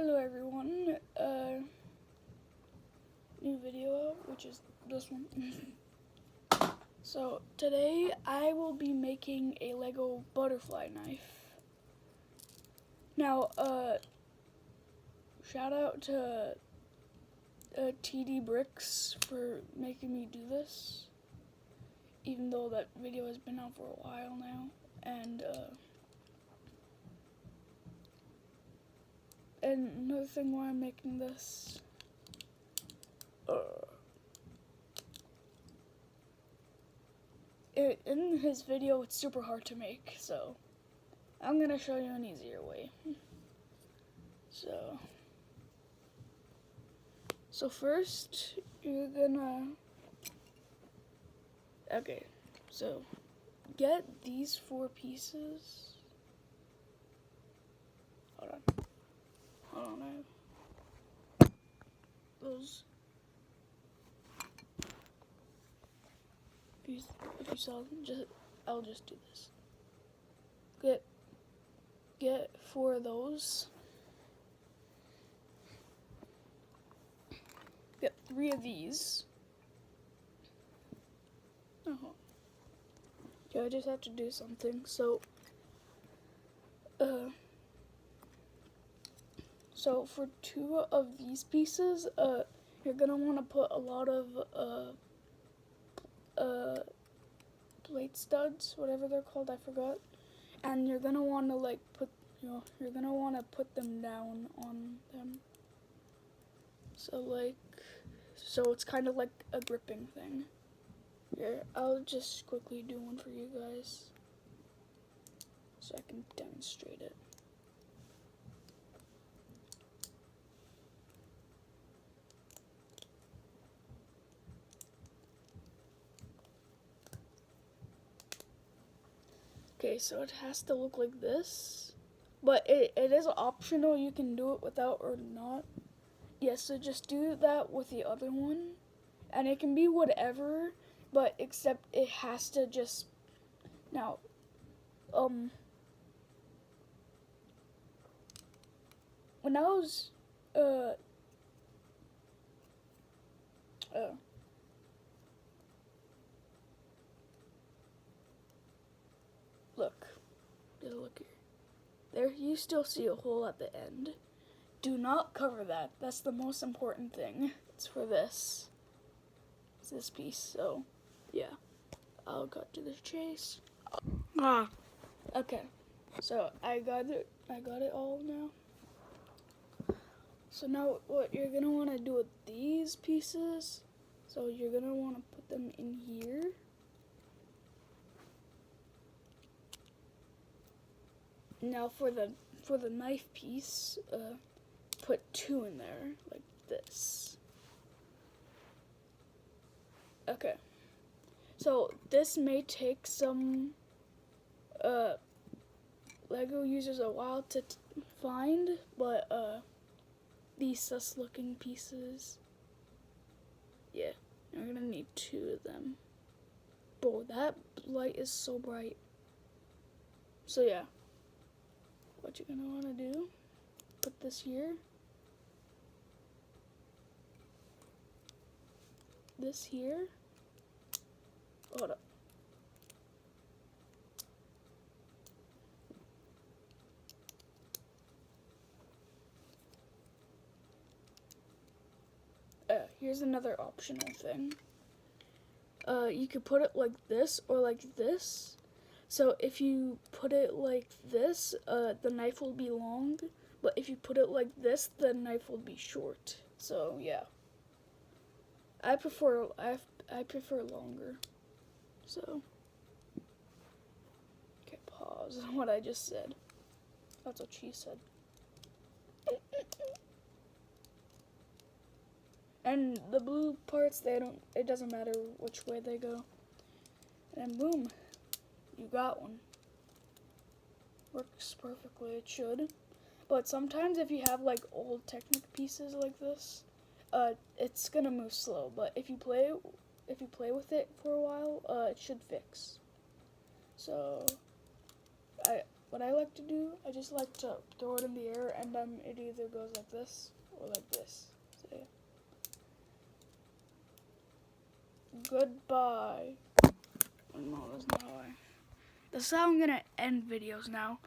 Hello everyone, new video out, which is this one. So today I will be making a Lego butterfly knife. Now, shout out to TD Bricks for making me do this, even though that video has been out for a while now, and another thing why I'm making this, in his video it's super hard to make, so I'm gonna show you an easier way. So first you're gonna, so get these 4 pieces. Hold on, I have those. If you saw them, I'll just do this. Get 4 of those. Get 3 of these. Okay, I just have to do something. So for 2 of these pieces, you're gonna want to put a lot of plate studs, whatever they're called, I forgot. And you're gonna want to put them down on them. So it's kind of like a gripping thing. Here, I'll just quickly do one for you guys so I can demonstrate it. Okay, so it has to look like this, but it is optional. You can do it without or not. Yes, so just do that with the other one, and it can be whatever, but except it has to just, now, when I was, just look here. There, you still see a hole at the end. Do not cover that. That's the most important thing. It's for this. It's this piece. So, yeah. I'll cut to the chase. Okay. So I got it all now. So now what you're gonna want to do with these pieces? So you're gonna want to put them in here. Now for the knife piece, put 2 in there, like this. Okay. So this may take some Lego users a while to find, but these sus looking pieces, yeah, you're gonna need 2 of them. Bro, that light is so bright. So yeah, what you're gonna wanna do, put this here, this here, hold up. Here's another optional thing. You could put it like this or like this. So if you put it like this, the knife will be long, but if you put it like this, the knife will be short. So yeah, I prefer longer. So okay, pause on what I just said. That's what she said. And the blue parts, it doesn't matter which way they go. And boom, you got one. Works perfectly, it should. But sometimes if you have like old Technic pieces like this, it's gonna move slow. But if you play with it for a while, it should fix. So what I like to do, I just like to throw it in the air, and then it either goes like this or like this. So, yeah. Goodbye. No, that's not how I. That's how I'm gonna end videos now.